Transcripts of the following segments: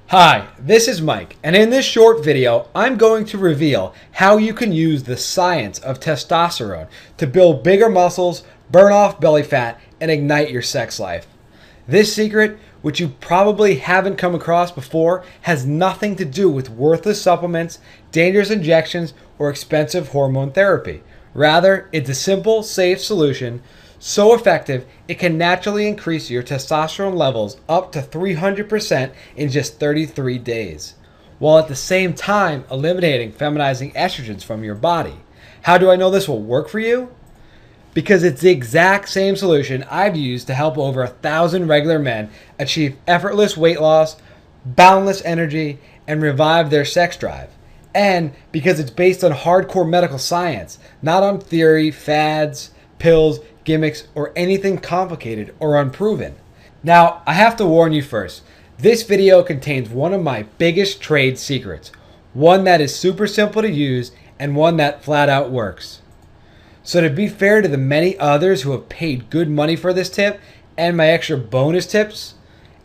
Hi, this is Mike, and in this short video, I'm going to reveal how you can use the science of testosterone to build bigger muscles, burn off belly fat, and ignite your sex life. This secret, which you probably haven't come across before, has nothing to do with worthless supplements, dangerous injections, or expensive hormone therapy. Rather, it's a simple, safe solution so effective it can naturally increase your testosterone levels up to 300% in just 33 days, while at the same time eliminating feminizing estrogens from your body. How do I know this will work for you? Because it's the exact same solution I've used to help over 1,000 regular men achieve effortless weight loss, boundless energy, and revive their sex drive. And because it's based on hardcore medical science, not on theory, fads, pills, gimmicks, or anything complicated or unproven. Now, I have to warn you first. This video contains one of my biggest trade secrets. One that is super simple to use and one that flat out works. So to be fair to the many others who have paid good money for this tip and my extra bonus tips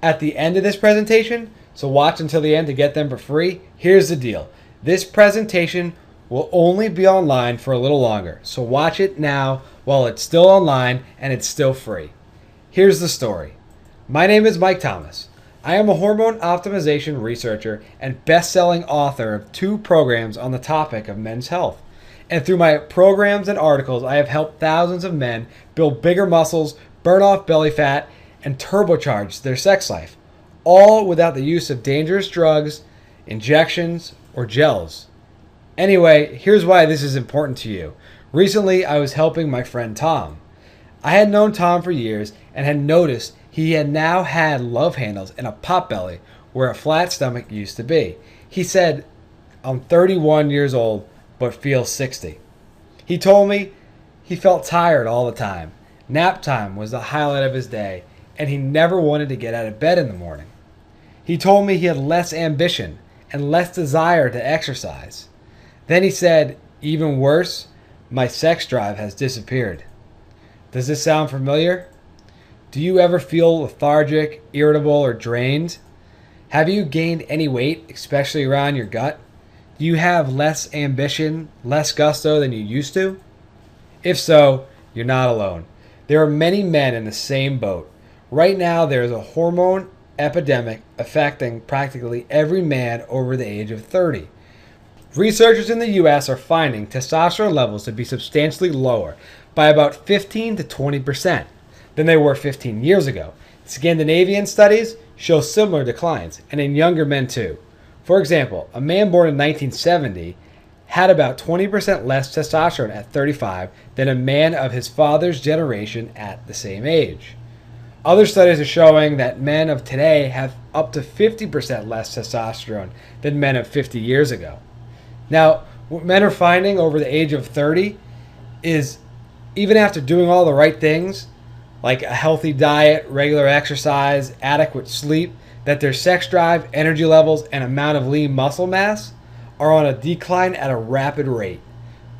at the end of this presentation, so watch until the end to get them for free, here's the deal. This presentation will only be online for a little longer, so watch it now while it's still online and it's still free. Here's the story. My name is Mike Thomas. I am a hormone optimization researcher and best-selling author of 2 programs on the topic of men's health. And through my programs and articles, I have helped thousands of men build bigger muscles, burn off belly fat, and turbocharge their sex life, all without the use of dangerous drugs, injections, or gels. Anyway, here's why this is important to you. Recently, I was helping my friend Tom. I had known Tom for years and had noticed he had now had love handles and a pot belly where a flat stomach used to be. He said, "I'm 31 years old, but feel 60. He told me he felt tired all the time. Nap time was the highlight of his day, and he never wanted to get out of bed in the morning. He told me he had less ambition and less desire to exercise. Then he said, even worse, my sex drive has disappeared." Does this sound familiar? Do you ever feel lethargic, irritable, or drained? Have you gained any weight, especially around your gut? Do you have less ambition, less gusto than you used to? If so, you're not alone. There are many men in the same boat. Right now, there is a hormone epidemic affecting practically every man over the age of 30. Researchers in the US are finding testosterone levels to be substantially lower by about 15 to 20% than they were 15 years ago. Scandinavian studies show similar declines, and in younger men too. For example, a man born in 1970 had about 20% less testosterone at 35 than a man of his father's generation at the same age. Other studies are showing that men of today have up to 50% less testosterone than men of 50 years ago. Now, what men are finding over the age of 30 is even after doing all the right things, like a healthy diet, regular exercise, adequate sleep, that their sex drive, energy levels, and amount of lean muscle mass are on a decline at a rapid rate.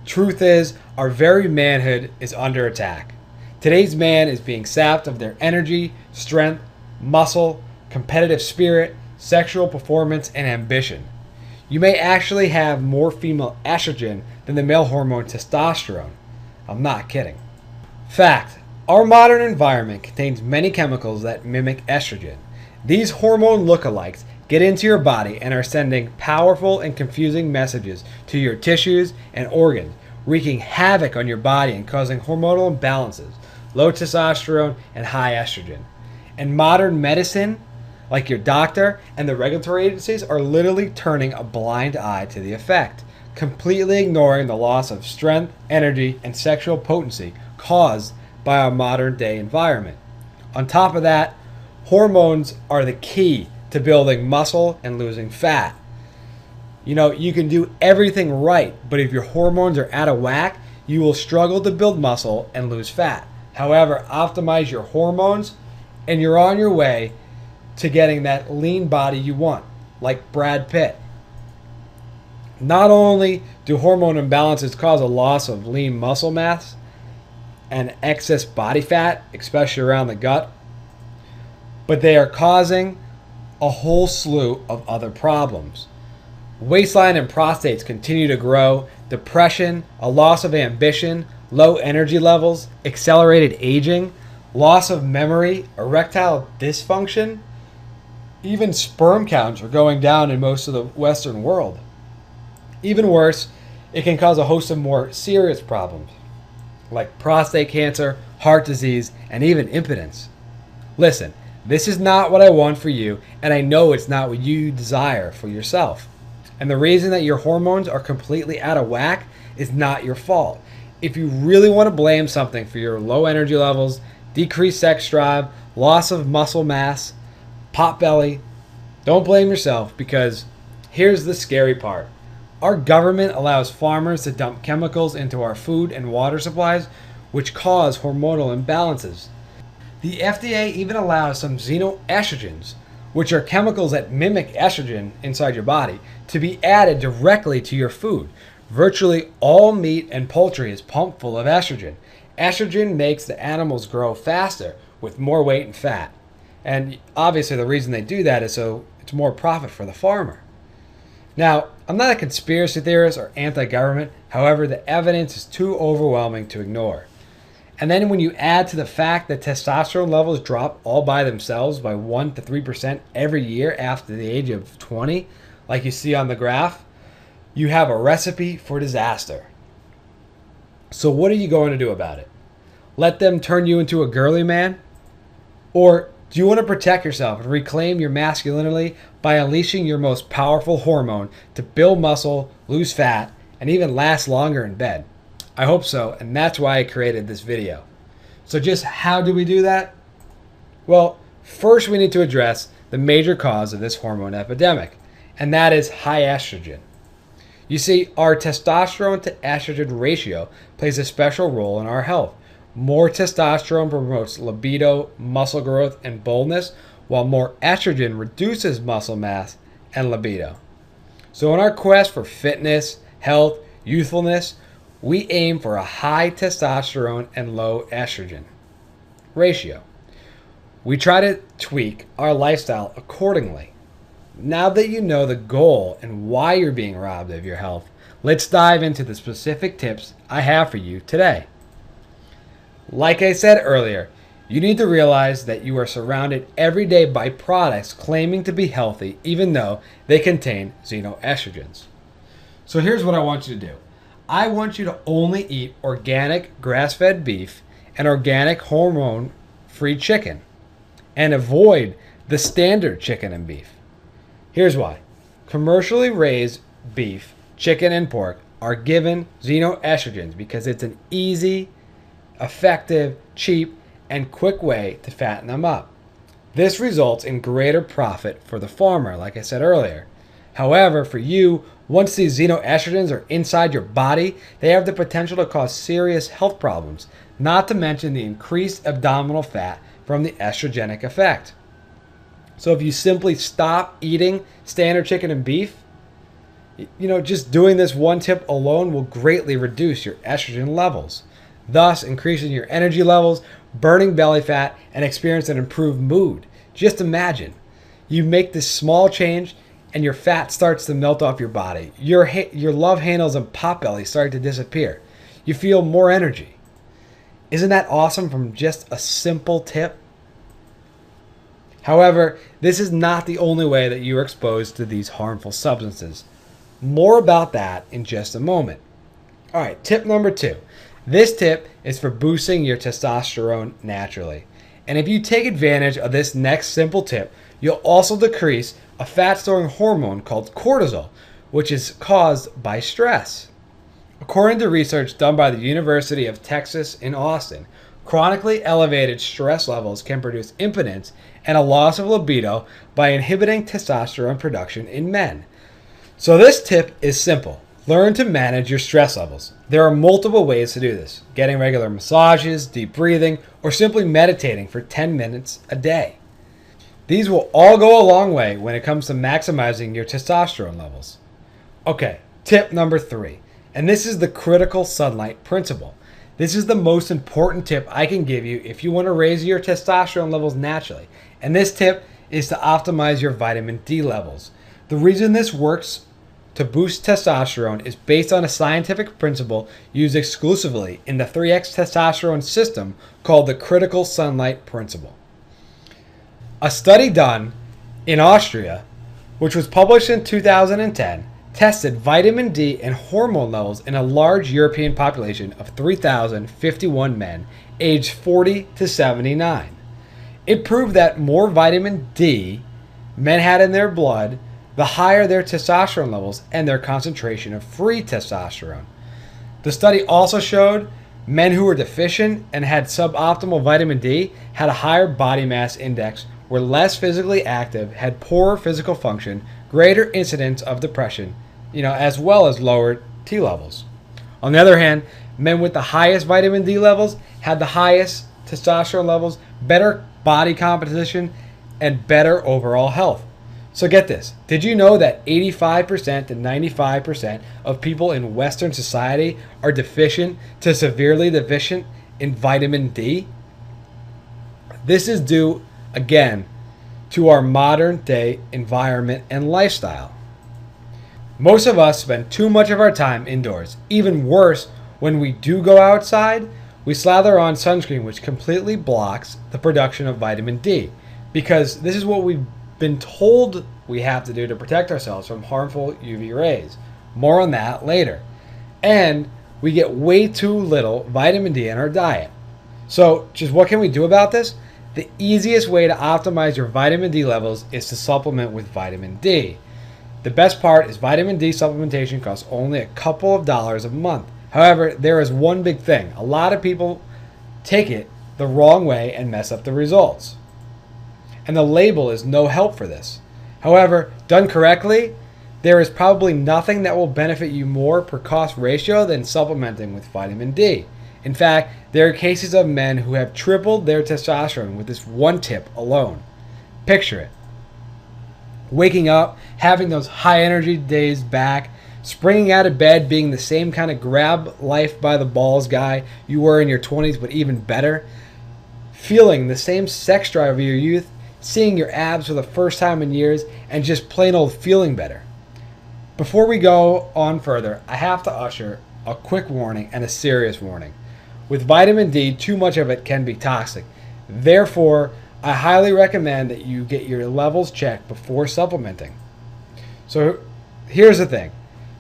Truth is, our very manhood is under attack. Today's man is being sapped of their energy, strength, muscle, competitive spirit, sexual performance, and ambition. You may actually have more female estrogen than the male hormone testosterone. I'm not kidding. Fact, our modern environment contains many chemicals that mimic estrogen. These hormone lookalikes get into your body and are sending powerful and confusing messages to your tissues and organs, wreaking havoc on your body and causing hormonal imbalances, low testosterone and high estrogen. And modern medicine, like your doctor and the regulatory agencies, are literally turning a blind eye to the effect, completely ignoring the loss of strength, energy, and sexual potency caused by our modern day environment. On top of that, hormones are the key to building muscle and losing fat. You know, you can do everything right, but if your hormones are out of whack, you will struggle to build muscle and lose fat. However, optimize your hormones and you're on your way to getting that lean body you want, like Brad Pitt. Not only do hormone imbalances cause a loss of lean muscle mass and excess body fat, especially around the gut, but they are causing a whole slew of other problems. Waistline and prostates continue to grow, depression, a loss of ambition, low energy levels, accelerated aging, loss of memory, erectile dysfunction, even sperm counts are going down in most of the Western world. Even worse, it can cause a host of more serious problems like prostate cancer, heart disease, and even impotence. Listen, this is not what I want for you, and I know it's not what you desire for yourself. And the reason that your hormones are completely out of whack is not your fault. If you really want to blame something for your low energy levels, decreased sex drive, loss of muscle mass, pot belly, don't blame yourself, because here's the scary part. Our government allows farmers to dump chemicals into our food and water supplies, which cause hormonal imbalances. The FDA even allows some xenoestrogens, which are chemicals that mimic estrogen inside your body, to be added directly to your food. Virtually all meat and poultry is pumped full of estrogen. Estrogen makes the animals grow faster with more weight and fat. And obviously the reason they do that is so it's more profit for the farmer. Now, I'm not a conspiracy theorist or anti-government. However, the evidence is too overwhelming to ignore. And then when you add to the fact that testosterone levels drop all by themselves by 1 to 3% every year after the age of 20, like you see on the graph, you have a recipe for disaster. So what are you going to do about it? Let them turn you into a girly man? Or do you want to protect yourself and reclaim your masculinity by unleashing your most powerful hormone to build muscle, lose fat, and even last longer in bed? I hope so, and that's why I created this video. So just how do we do that? Well, first we need to address the major cause of this hormone epidemic, and that is high estrogen. You see, our testosterone to estrogen ratio plays a special role in our health. More testosterone promotes libido, muscle growth, and boldness, while more estrogen reduces muscle mass and libido. So in our quest for fitness, health, youthfulness, we aim for a high testosterone and low estrogen ratio. We try to tweak our lifestyle accordingly. Now that you know the goal and why you're being robbed of your health, let's dive into the specific tips I have for you today. Like I said earlier, you need to realize that you are surrounded every day by products claiming to be healthy even though they contain xenoestrogens. So here's what I want you to do. I want you to only eat organic grass-fed beef and organic hormone-free chicken and avoid the standard chicken and beef. Here's why. Commercially raised beef, chicken, and pork are given xenoestrogens because it's an easy, effective, cheap, and quick way to fatten them up. This results in greater profit for the farmer, like I said earlier. However, for you, once these xenoestrogens are inside your body, they have the potential to cause serious health problems, not to mention the increased abdominal fat from the estrogenic effect. So if you simply stop eating standard chicken and beef, just doing this one tip alone will greatly reduce your estrogen levels, thus increasing your energy levels, burning belly fat, and experience an improved mood. Just imagine, you make this small change and your fat starts to melt off your body. Your love handles and pot belly start to disappear. You feel more energy. Isn't that awesome from just a simple tip? However, this is not the only way that you are exposed to these harmful substances. More about that in just a moment. All right, tip number 2. This tip is for boosting your testosterone naturally. And if you take advantage of this next simple tip, you'll also decrease a fat-storing hormone called cortisol, which is caused by stress. According to research done by the University of Texas in Austin, chronically elevated stress levels can produce impotence and a loss of libido by inhibiting testosterone production in men. So this tip is simple. Learn to manage your stress levels. There are multiple ways to do this. Getting regular massages, deep breathing, or simply meditating for 10 minutes a day. These will all go a long way when it comes to maximizing your testosterone levels. Okay, tip number 3. And this is the critical sunlight principle. This is the most important tip I can give you if you want to raise your testosterone levels naturally. And this tip is to optimize your vitamin D levels. The reason this works to boost testosterone is based on a scientific principle used exclusively in the 3X testosterone system called the critical sunlight principle. A study done in Austria, which was published in 2010, tested vitamin D and hormone levels in a large European population of 3,051 men aged 40 to 79. It proved that more vitamin D men had in their blood, the higher their testosterone levels and their concentration of free testosterone. The study also showed men who were deficient and had suboptimal vitamin D had a higher body mass index, were less physically active, had poorer physical function, greater incidence of depression, as well as lower T levels. On the other hand, men with the highest vitamin D levels had the highest testosterone levels, better body composition, and better overall health. So get this. Did you know that 85% to 95% of people in Western society are deficient to severely deficient in vitamin D? This is due, again, to our modern day environment and lifestyle. Most of us spend too much of our time indoors. Even worse, when we do go outside, we slather on sunscreen, which completely blocks the production of vitamin D, because this is what we've been told we have to do to protect ourselves from harmful UV rays. More on that later. And we get way too little vitamin D in our diet. So just what can we do about this? The easiest way to optimize your vitamin D levels is to supplement with vitamin D. The best part is vitamin D supplementation costs only a couple of dollars a month. However, there is one big thing. A lot of people take it the wrong way and mess up the results. And the label is no help for this. However, done correctly, there is probably nothing that will benefit you more per cost ratio than supplementing with vitamin D. In fact, there are cases of men who have tripled their testosterone with this one tip alone. Picture it. Waking up, having those high energy days back, springing out of bed, being the same kind of grab life by the balls guy you were in your 20s, but even better. Feeling the same sex drive of your youth, seeing your abs for the first time in years, and just plain old feeling better. Before we go on further, I have to usher a quick warning and a serious warning. With vitamin D, too much of it can be toxic. Therefore, I highly recommend that you get your levels checked before supplementing. So here's the thing.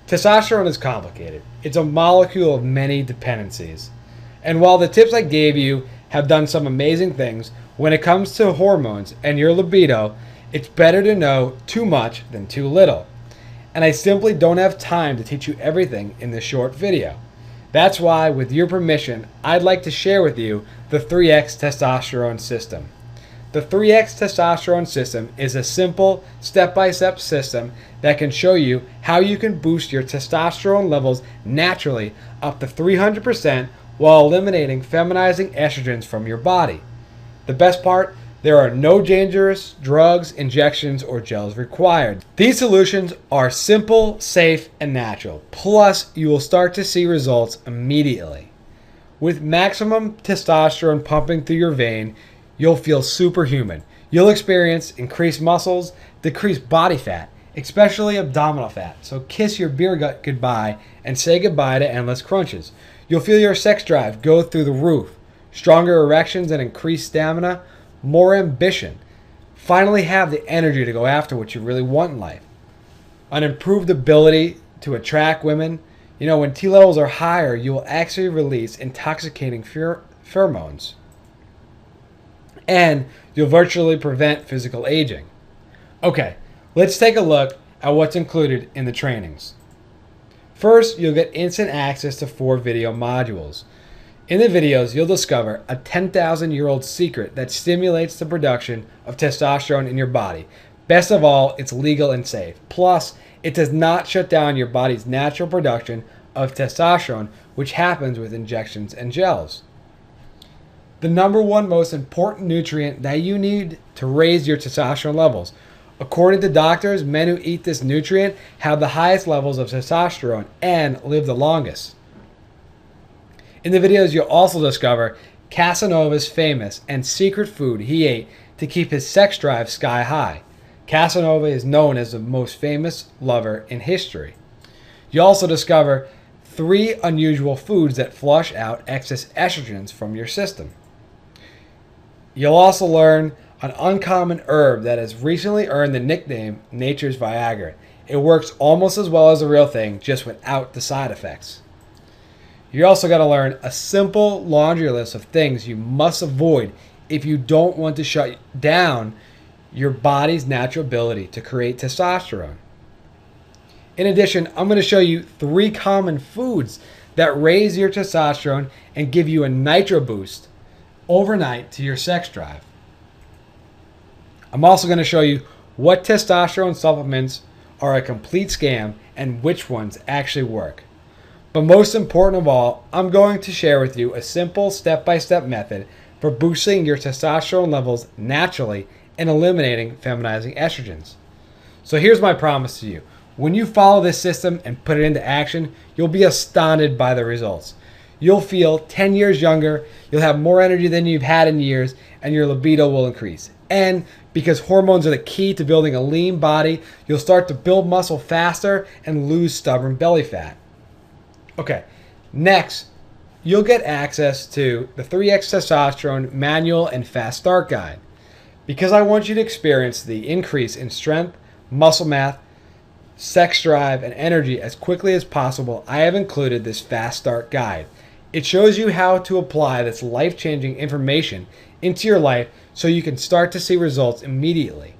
Testosterone is complicated. It's a molecule of many dependencies. And while the tips I gave you have done some amazing things, when it comes to hormones and your libido, it's better to know too much than too little. And I simply don't have time to teach you everything in this short video. That's why, with your permission, I'd like to share with you the 3X testosterone system. The 3X testosterone system is a simple step-by-step system that can show you how you can boost your testosterone levels naturally up to 300% while eliminating feminizing estrogens from your body. The best part, there are no dangerous drugs, injections, or gels required. These solutions are simple, safe, and natural. Plus, you will start to see results immediately. With maximum testosterone pumping through your vein, you'll feel superhuman. You'll experience increased muscles, decreased body fat, especially abdominal fat. So kiss your beer gut goodbye and say goodbye to endless crunches. You'll feel your sex drive go through the roof. Stronger erections and increased stamina, more ambition. Finally have the energy to go after what you really want in life. An improved ability to attract women. When T levels are higher, you will actually release intoxicating pheromones. And you'll virtually prevent physical aging. Okay, let's take a look at what's included in the trainings. First, you'll get instant access to 4 video modules. In the videos, you'll discover a 10,000-year-old secret that stimulates the production of testosterone in your body. Best of all, it's legal and safe. Plus, it does not shut down your body's natural production of testosterone, which happens with injections and gels. The number one most important nutrient that you need to raise your testosterone levels. According to doctors, men who eat this nutrient have the highest levels of testosterone and live the longest. In the videos, you'll also discover Casanova's famous and secret food he ate to keep his sex drive sky high. Casanova is known as the most famous lover in history. You also discover 3 unusual foods that flush out excess estrogens from your system. You'll also learn an uncommon herb that has recently earned the nickname Nature's Viagra. It works almost as well as the real thing, just without the side effects. You're also going to learn a simple laundry list of things you must avoid if you don't want to shut down your body's natural ability to create testosterone. In addition, I'm going to show you 3 common foods that raise your testosterone and give you a nitro boost overnight to your sex drive. I'm also going to show you what testosterone supplements are a complete scam and which ones actually work. But most important of all, I'm going to share with you a simple step-by-step method for boosting your testosterone levels naturally and eliminating feminizing estrogens. So here's my promise to you. When you follow this system and put it into action, you'll be astounded by the results. You'll feel 10 years younger, you'll have more energy than you've had in years, and your libido will increase. And because hormones are the key to building a lean body, you'll start to build muscle faster and lose stubborn belly fat. Okay, next, you'll get access to the 3X Testosterone Manual and Fast Start Guide. Because I want you to experience the increase in strength, muscle mass, sex drive, and energy as quickly as possible, I have included this Fast Start Guide. It shows you how to apply this life-changing information into your life so you can start to see results immediately.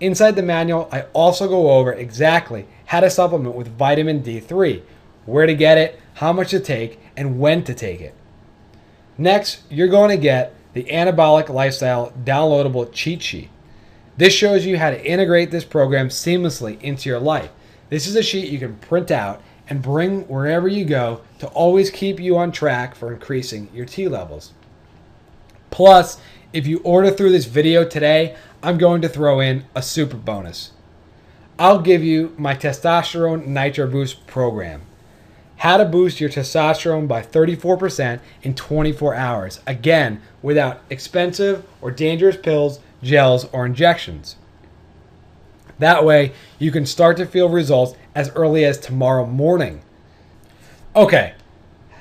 Inside the manual, I also go over exactly how to supplement with vitamin D3, where to get it, how much to take, and when to take it. Next, you're going to get the Anabolic Lifestyle downloadable cheat sheet. This shows you how to integrate this program seamlessly into your life. This is a sheet you can print out and bring wherever you go to always keep you on track for increasing your T levels. Plus, if you order through this video today, I'm going to throw in a super bonus. I'll give you my Testosterone Nitro Boost program. How to boost your testosterone by 34% in 24 hours. Again, without expensive or dangerous pills, gels, or injections. That way, you can start to feel results as early as tomorrow morning. Okay,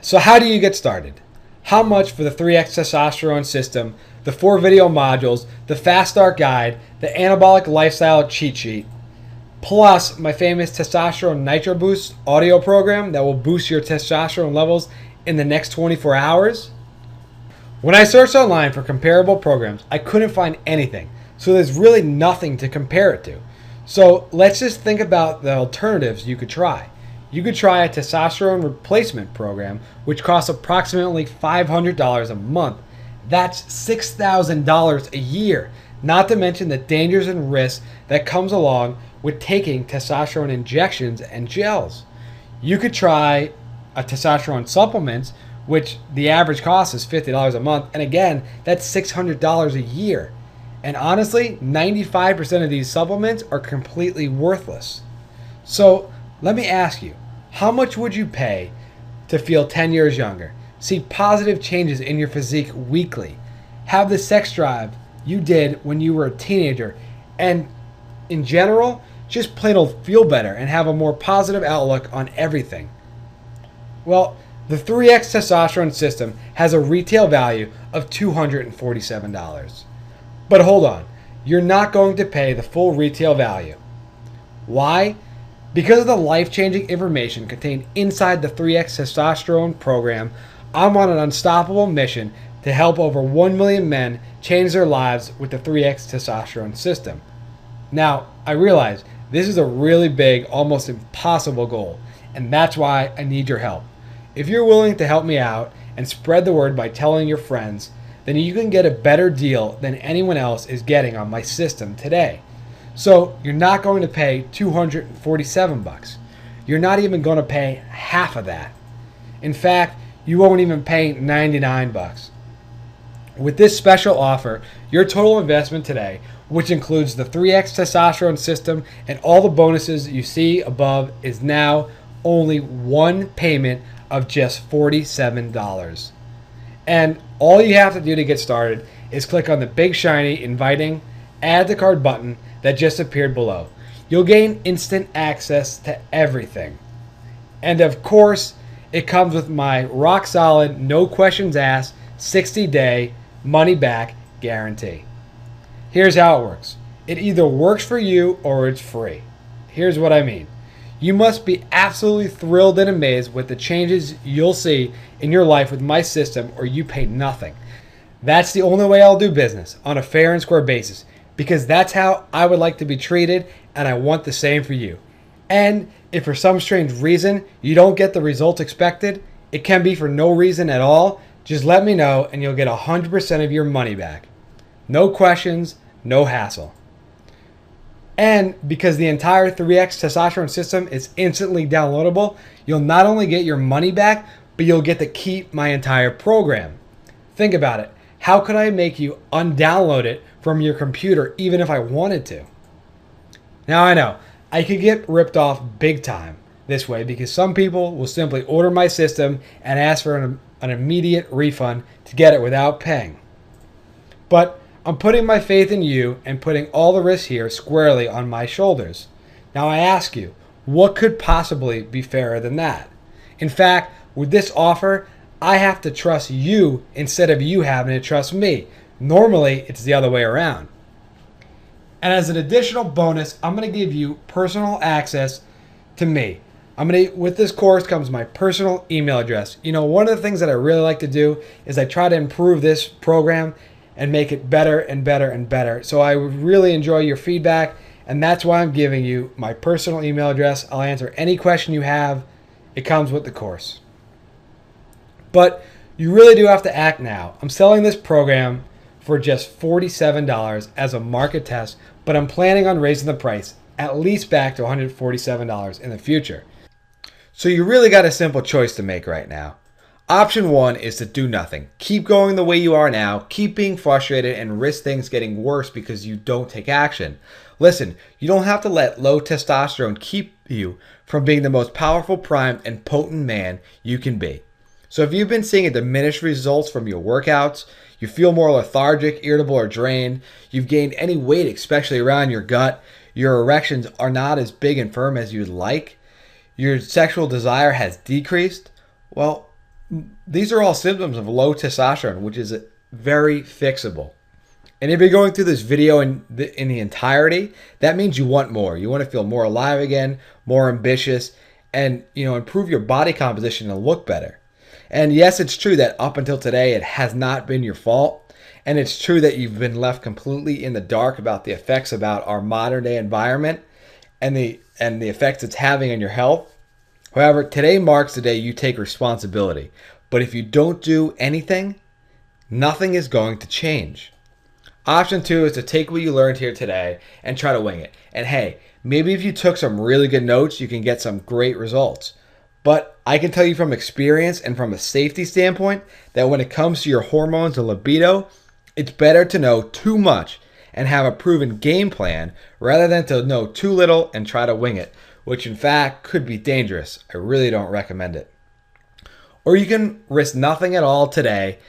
so how do you get started? How much for the 3X Testosterone system, the 4 video modules, the Fast Start Guide, the Anabolic Lifestyle cheat sheet, plus my famous Testosterone Nitro Boost audio program that will boost your testosterone levels in the next 24 hours? When I searched online for comparable programs, I couldn't find anything, so there's really nothing to compare it to. So let's just think about the alternatives you could try. You could try a testosterone replacement program, which costs approximately $500 a month. That's $6,000 a year, not to mention the dangers and risks that comes along with taking testosterone injections and gels. You could try a testosterone supplements, which the average cost is $50 a month, and again, that's $600 a year. And honestly, 95% of these supplements are completely worthless. So let me ask you, how much would you pay to feel 10 years younger, see positive changes in your physique weekly, have the sex drive you did when you were a teenager, and in general, just plain old feel better and have a more positive outlook on everything? Well, the 3X Testosterone system has a retail value of $247. But hold on, you're not going to pay the full retail value. Why? Because of the life-changing information contained inside the 3X Testosterone program, I'm on an unstoppable mission to help over 1 million men change their lives with the 3X Testosterone system. Now, I realize this is a really big, almost impossible goal, and that's why I need your help. If you're willing to help me out and spread the word by telling your friends, then you can get a better deal than anyone else is getting on my system today. So you're not going to pay $247. You're not even going to pay half of that. In fact, you won't even pay $99. With this special offer, your total investment today, which includes the 3X Testosterone system and all the bonuses you see above, is now only one payment of just $47. And all you have to do to get started is click on the big shiny inviting add to cart button that just appeared below. You'll gain instant access to everything. And of course, it comes with my rock solid, no questions asked, 60-day money back guarantee. Here's how it works. It either works for you or it's free. Here's what I mean. You must be absolutely thrilled and amazed with the changes you'll see in your life with my system, or you pay nothing. That's the only way I'll do business, on a fair and square basis, because that's how I would like to be treated, and I want the same for you. And if for some strange reason you don't get the results expected, it can be for no reason at all, just let me know and you'll get 100% of your money back. No questions, no hassle. And because the entire 3X testosterone system is instantly downloadable, you'll not only get your money back, but you'll get to keep my entire program. Think about it. How could I make you undownload it from your computer even if I wanted to? Now I know, I could get ripped off big time this way because some people will simply order my system and ask for an immediate refund to get it without paying. But I'm putting my faith in you and putting all the risks here squarely on my shoulders. Now I ask you, what could possibly be fairer than that? In fact, with this offer, I have to trust you instead of you having to trust me. Normally, it's the other way around. And as an additional bonus, I'm going to give you personal access to me. With this course comes my personal email address. You know, one of the things that I really like to do is I try to improve this program and make it better and better and better. So I would really enjoy your feedback, and that's why I'm giving you my personal email address. I'll answer any question you have. It comes with the course. But you really do have to act now. I'm selling this program for just $47 as a market test, but I'm planning on raising the price at least back to $147 in the future. So you really got a simple choice to make right now. Option one is to do nothing. Keep going the way you are now, keep being frustrated, and risk things getting worse because you don't take action. Listen, you don't have to let low testosterone keep you from being the most powerful, primed, and potent man you can be. So if you've been seeing a diminished results from your workouts, you feel more lethargic, irritable, or drained, you've gained any weight, especially around your gut, your erections are not as big and firm as you'd like, your sexual desire has decreased, well, these are all symptoms of low testosterone, which is very fixable. And if you're going through this video in the entirety, that means you want more. You want to feel more alive again, more ambitious, and improve your body composition and look better. And yes, it's true that up until today, it has not been your fault. And it's true that you've been left completely in the dark about the effects about our modern day environment and the effects it's having on your health. However, today marks the day you take responsibility. But if you don't do anything, nothing is going to change. Option two is to take what you learned here today and try to wing it. And hey, maybe if you took some really good notes, you can get some great results. But I can tell you from experience and from a safety standpoint that when it comes to your hormones and libido, it's better to know too much and have a proven game plan rather than to know too little and try to wing it, which in fact could be dangerous. I really don't recommend it. Or you can risk nothing at all today,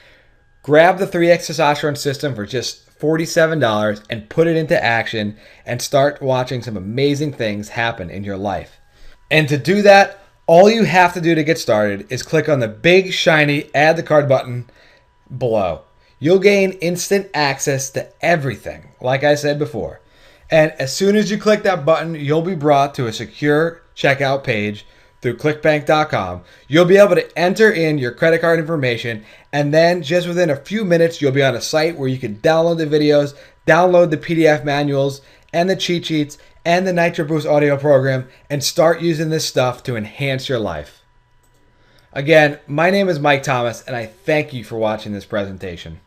grab the 3X testosterone system for just $47 and put it into action and start watching some amazing things happen in your life. And to do that, all you have to do to get started is click on the big shiny add to cart button below. You'll gain instant access to everything, like I said before. And as soon as you click that button, you'll be brought to a secure checkout page through clickbank.com. You'll be able to enter in your credit card information, and then just within a few minutes, you'll be on a site where you can download the videos, download the PDF manuals, and the cheat sheets, and the Nitro Boost audio program, and start using this stuff to enhance your life. Again, my name is Mike Thomas, and I thank you for watching this presentation.